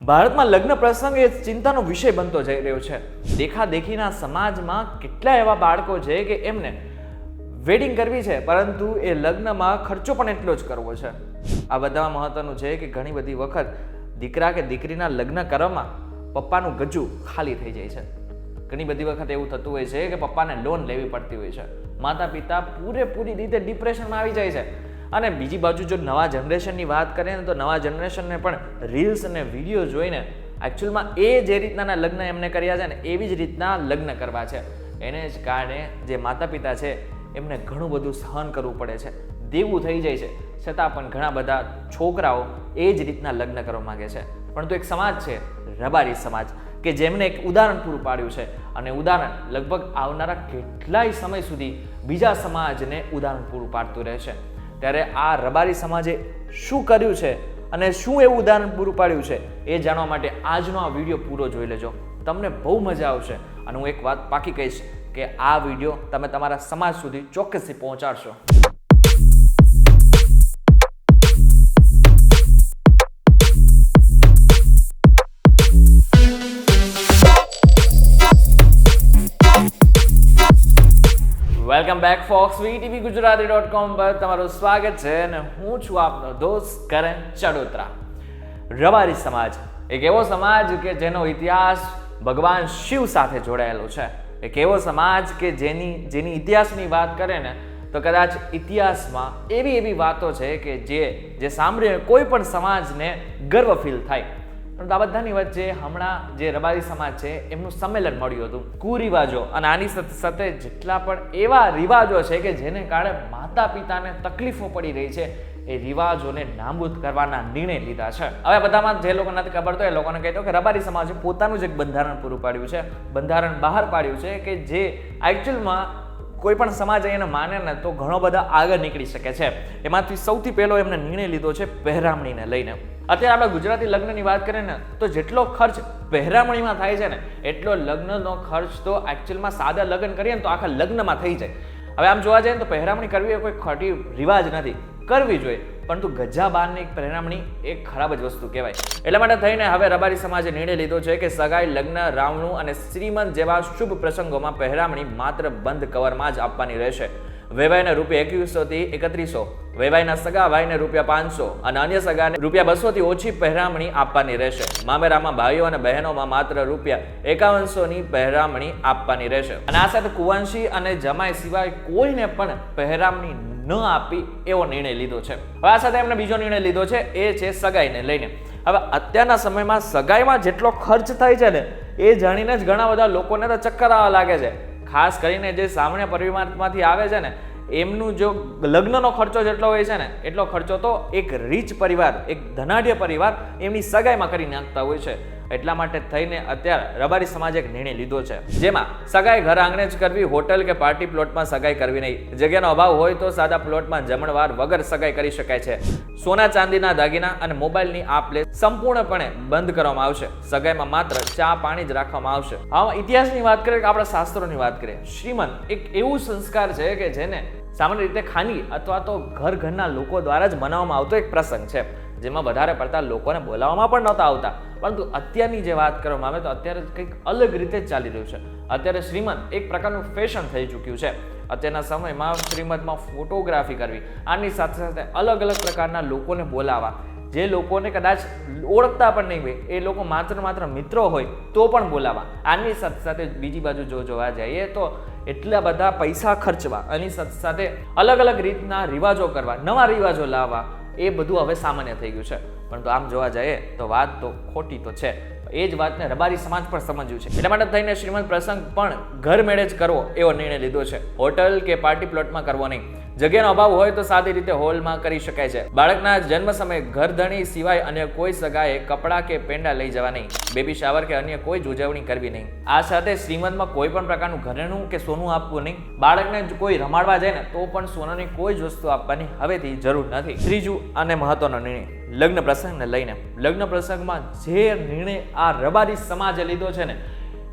ભારતમાં લગ્ન પ્રસંગ એ ચિંતાનો વિષય બનતો જઈ રહ્યો છે. દેખાદેખીના સમાજમાં કેટલા એવા બાળકો છે કે એમને વેડિંગ કરવી છે, પરંતુ એ લગ્નમાં ખર્ચો પણ એટલો જ કરવો છે. આ બધામાં મહત્વનું છે કે ઘણી બધી વખત દીકરા કે દીકરીના લગ્ન કરવામાં પપ્પાનું ગજુ ખાલી થઈ જાય છે. ઘણી બધી વખત એવું થતું હોય છે કે પપ્પાને લોન લેવી પડતી હોય છે. માતા પિતા પૂરેપૂરી રીતે ડિપ્રેશનમાં આવી જાય છે. અને બીજી બાજુ જો નવા જનરેશનની વાત કરીએ ને તો નવા જનરેશનને પણ રીલ્સ અને વિડીયો જોઈને એકચ્યુઅલમાં એ જે રીતના લગ્ન એમને કર્યા છે ને એવી જ રીતના લગ્ન કરવા છે. એને જ કારણે જે માતા પિતા છે એમને ઘણું બધું સહન કરવું પડે છે, દેવું થઈ જાય છે. છતાં પણ ઘણા બધા છોકરાઓ એ જ રીતના લગ્ન કરવા માંગે છે. પરંતુ એક સમાજ છે, રબારી સમાજ, કે જેમને એક ઉદાહરણ પૂરું પાડ્યું છે. અને ઉદાહરણ લગભગ આવનારા કેટલાય સમય સુધી બીજા સમાજને ઉદાહરણ પૂરું પાડતું રહેશે. ત્યારે આ રબારી સમાજે શું કર્યું છે અને શું એવું ઉદાહરણ પૂરું પાડ્યું છે એ જાણવા માટે આજનો આ વિડીયો પૂરો જોઈ લેજો. તમને બહુ મજા આવશે. અને હું એક વાત પાકી કહીશ કે આ વિડીયો તમે તમારા સમાજ સુધી ચોક્કસથી પહોંચાડશો. વેલકમ બેક ફોક્સ VTVGujarati.com પર તમારું સ્વાગત છે અને હું છું આપનો દોસ્ત કરણ ચડોત્રા. રબારી સમાજ એક એવો સમાજ કે જેનો ઇતિહાસ ભગવાન શિવ સાથે જોડાયેલો છે. એક એવો સમાજ કે જેની ઇતિહાસની વાત કરે ને તો કદાચ ઇતિહાસમાં એવી વાતો છે કે જે સાંભળીને કોઈ પણ સમાજને ગર્વ ફીલ થાય. પરંતુ આ બધાની વચ્ચે હમણાં જે રબારી સમાજ છે એમનું સંમેલન મળ્યું હતું. કુરિવાજો અને આની સાથે જેટલા પણ એવા રિવાજો છે કે જેને કારણે માતા પિતાને તકલીફો પડી રહી છે એ રિવાજોને નાબૂદ કરવાના નિર્ણય લીધા છે. હવે બધામાં જે લોકો નથી ખબર તો એ લોકોને કહી દો કે રબારી સમાજે પોતાનું જ એક બંધારણ પૂરું પાડ્યું છે, બંધારણ બહાર પાડ્યું છે કે જે એકચ્યુઅલમાં કોઈ પણ સમાજ એને માને ને તો ઘણો બધા આગળ નીકળી શકે છે. એમાંથી સૌથી પહેલો એમને નિર્ણય લીધો છે પહેરામણીને લઈને. અત્યારે આપણે ગુજરાતી લગ્નની વાત કરીએ ને તો જેટલો ખર્ચ પહેરામણીમાં થાય છે ને એટલો લગ્નનો ખર્ચ તો એકચ્યુઅલમાં સાદા લગ્ન કરીએ ને તો આખા લગ્નમાં થઈ જાય. હવે આમ જોવા જઈએ ને તો પહેરામણી કરવી એ કોઈ ખોટી રિવાજ નથી, કરવી જોઈએ. પરંતુ ગજા બારની પહેરામણી એ ખરાબ જ વસ્તુ કહેવાય. એટલા માટે થઈને હવે રબારી સમાજે નિર્ણય લીધો છે કે સગાઈ, લગ્ન, રાવણું અને શ્રીમંત જેવા શુભ પ્રસંગોમાં પહેરામણી માત્ર બંધ કવરમાં જ આપવાની રહેશે. વેવાઈને ₹2100 થી ₹3100, વેવાઈના સગા ભાઈને ₹500 અને અન્ય સગાને ₹200 થી ઓછી પહેરામણી આપવાની રહેશે. મામેરામાં ભાઈઓ અને બહેનોમાં માત્ર ₹5100 ની પહેરામણી આપવાની રહેશે. અને આ સાથે કુંવંશી અને જમાઈ સિવાય કોઈને પણ પહેરામણી ન આપી એવો નિર્ણય લીધો છે. હવે આ સાથે એમને બીજો નિર્ણય લીધો છે એ છે સગાઈને લઈને. હવે અત્યારના સમયમાં સગાઈમાં જેટલો ખર્ચ થાય છે ને એ જાણીને જ ઘણા બધા લોકોને તો ચક્કર આવવા લાગે છે. ખાસ કરીને જે સામાન્ય પરિવારમાંથી આવે છે ને એમનું જો લગ્નનો ખર્ચો જેટલો હોય છે ને એટલો ખર્ચો તો એક રીચ પરિવાર, એક ધનાઢ્ય પરિવાર એમની સગાઈમાં કરી નાખતા હોય છે. એટલા માટે થઈને અત્યારે રબારી સમાજે એક નિર્ણય લીધો છે જેમાં સગાઈ ઘર આંગણે જ કરવી, હોટલ કે પાર્ટી પ્લોટમાં સગાઈ કરવી નહીં. જગ્યાનો અભાવ હોય તો સાદા પ્લોટમાં જમણવાર વગર સગાઈ કરી શકાય છે. સોના ચાંદીના દાગીના અને મોબાઈલની આપ લે સંપૂર્ણપણે બંધ કરવામાં આવશે. સગાઈમાં માત્ર ચા પાણી જ રાખવામાં આવશે. આમાં ઇતિહાસની વાત કરીએ કે આપણા શાસ્ત્રોની વાત કરીએ, શ્રીમંત એક એવું સંસ્કાર છે કે જેને સામાન્ય રીતે ખાનગી અથવા તો ઘરના લોકો દ્વારા જ મનાવવામાં આવતો એક પ્રસંગ છે જેમાં વધારે પડતા લોકોને બોલાવવામાં પણ નહોતા આવતા. પરંતુ અત્યારની જે વાત કરવામાં આવે તો અત્યારે કંઈક અલગ રીતે જ ચાલી રહ્યું છે. અત્યારે શ્રીમંત એક પ્રકારનું ફેશન થઈ ચૂક્યું છે. અત્યારના સમયમાં શ્રીમંતમાં ફોટોગ્રાફી કરવી, આની સાથે સાથે અલગ પ્રકારના લોકોને બોલાવવા, જે લોકોને કદાચ ઓળખતા પણ નહીં હોય એ લોકો માત્ર મિત્રો હોય તો પણ બોલાવવા. આની સાથે સાથે બીજી બાજુ જો જોવા જઈએ તો એટલા બધા પૈસા ખર્ચવા, આની સાથે સાથે અલગ રીતના રિવાજો કરવા, નવા રિવાજો લાવવા, એ બધું હવે સામાન્ય થઈ ગયું છે. પરંતુ આમ જોવા જઈએ તો વાત તો ખોટી તો છે. એ જ વાતને રબારી સમાજ પણ સમજ્યું છે. એટલા માટે થઈને શ્રીમંત પ્રસંગ પણ ઘર મેળે જ કરવો એવો નિર્ણય લીધો છે. હોટલ કે પાર્ટી પ્લોટમાં કરવો નહીં. જગ્યાનો અભાવ હોય તો સાદી રીતે હોલમાં કરી શકાય છે. બાળકના જન્મ સમયે ઘરધણી સિવાય અન્ય કોઈ સગાએ કપડાં કે પેંડા લઈ જવા નહીં. બેબી શાવર કે અન્ય કોઈ જ ઉજવણી કરવી નહીં. આ સાથે શ્રીમંતમાં કોઈ પણ પ્રકારનું ઘરેણું કે સોનું આપવું નહીં. બાળકને કોઈ રમાડવા જાય ને તો પણ સોનાની કોઈ જ વસ્તુ આપવાની હવેથી જરૂર નથી. ત્રીજું અને મહત્વનો નિર્ણય લગ્ન પ્રસંગને લઈને. લગ્ન પ્રસંગમાં જે નિર્ણય આ રબારી સમાજે લીધો છે ને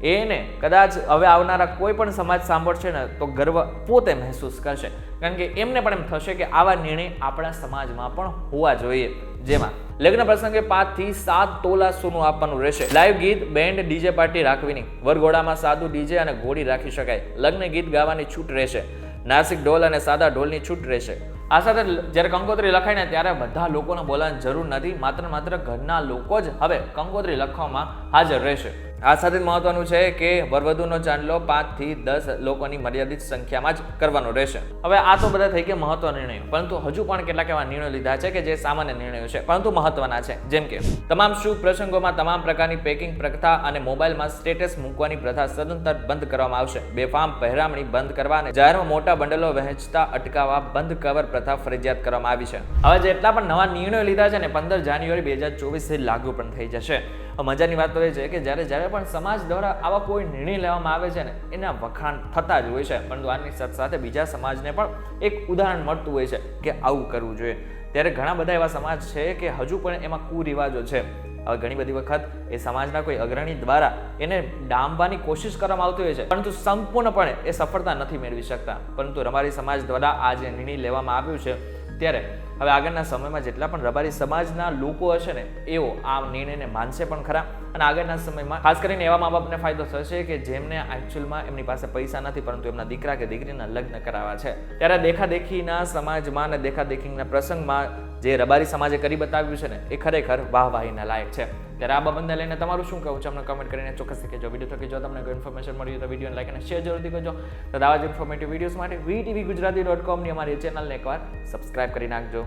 એને કદાચ હવે આવનારા કોઈ પણ સમાજ સાંભળશે ને તો ગર્વ પોતે મહેસૂસ કરશે, કારણ કે એમને પણ એમ થશે કે આવા નિર્ણય આપણા સમાજમાં પણ હોવા જોઈએ, જેમાં લગ્ન પ્રસંગે 5 થી 7 તોલા સોનું આપવાનું રહેશે, લાઈવ ગીત, બેન્ડ, ડીજે પાર્ટી રાખવી નહીં, વરઘોડામાં સાદું ડીજે અને ઘોડી રાખી શકાય, લગ્ન ગીત ગાવાની છૂટ રહેશે, નાસિક ઢોલ અને સાદા ઢોલની છૂટ રહેશે. આ સાથે જ્યારે કંકોત્રી લખાય ને ત્યારે બધા લોકોને બોલાવવાની જરૂર નથી, માત્ર ઘરના લોકો જ હવે કંકોત્રી લખવામાં હાજર રહેશે. આ સાથે મહત્વનું છે કે વરવધુનો ચાંદલો 5 થી 10 લોકોની મર્યાદિત સંખ્યામાં જ કરવાનો રહેશે. હવે આ તો બધા થઈ ગયા મહત્વ નિર્ણયો, પરંતુ હજુ પણ કેટલાક એવા નિર્ણયો લીધા છે કે જે સામાન્ય નિર્ણયો છે પરંતુ મહત્વના છે. જેમ કે તમામ શુભ પ્રસંગોમાં તમામ પ્રકારની પેકિંગ પ્રથા અને મોબાઈલમાં સ્ટેટસ મૂકવાની પ્રથા સદંતર બંધ કરવામાં આવશે. બેફામ પહેરામણી બંધ કરવા અને જાહેરમાં મોટા બંડલો વહેંચતા અટકાવવા બંધ કવર પ્રથા ફરજિયાત કરવામાં આવી છે. હવે જેટલા પણ નવા નિર્ણયો લીધા છે ને 15 જાન્યુઆરી 2024 થી લાગુ પણ થઈ જશે. મજાની વાત તો એ છે કે જ્યારે પણ સમાજ દ્વારા આવા કોઈ નિર્ણય લેવામાં આવે છે ને એના વખાણ થતા જ હોય છે, પરંતુ આની સાથે બીજા સમાજને પણ એક ઉદાહરણ મળતું હોય છે કે આવું કરવું જોઈએ. ત્યારે ઘણા બધા એવા સમાજ છે કે હજુ પણ એમાં કુરિવાજો છે. હવે ઘણી બધી વખત એ સમાજના કોઈ અગ્રણી દ્વારા એને ડામવાની કોશિશ કરવામાં આવતી હોય છે, પરંતુ સંપૂર્ણપણે એ સફળતા નથી મેળવી શકતા. પરંતુ રબારી સમાજ દ્વારા આ જે નિર્ણય લેવામાં આવ્યું છે ત્યારે હવે આગળના સમયમાં જેટલા પણ રબારી સમાજના લોકો હશે ને એઓ આ નિર્ણયને માનશે પણ ખરા, અને આગળના સમયમાં ખાસ કરીને એવા મા બાપને ફાયદો થશે કે જેમને એકચ્યુઅલમાં એમની પાસે પૈસા નથી પરંતુ એમના દીકરા કે દીકરીના લગ્ન કરાવવા છે. ત્યારે દેખાદેખીના સમાજમાં અને દેખાદેખીના પ્રસંગમાં જે રબારી સમાજે કરી બતાવ્યું છે ને એ ખરેખર વાહવાહીના લાયક છે. ત્યારે આ બાબતને લઈને તમારું શું કહેવું છે અમને કમેન્ટ કરીને ચોક્કસથી કહેજો. વિડીયો થકી જો તમને કોઈ ઇન્ફોર્મેશન મળી તો વિડીયોને લાઈક અને શેર જરૂરથી કરજો. તો આવા જ ઇન્ફોર્મેટિવ વિડીયોઝ માટે VTV Gujarati.com ની અમારી ચેનલને એકવાર સબસ્ક્રાઇબ કરી નાખજો.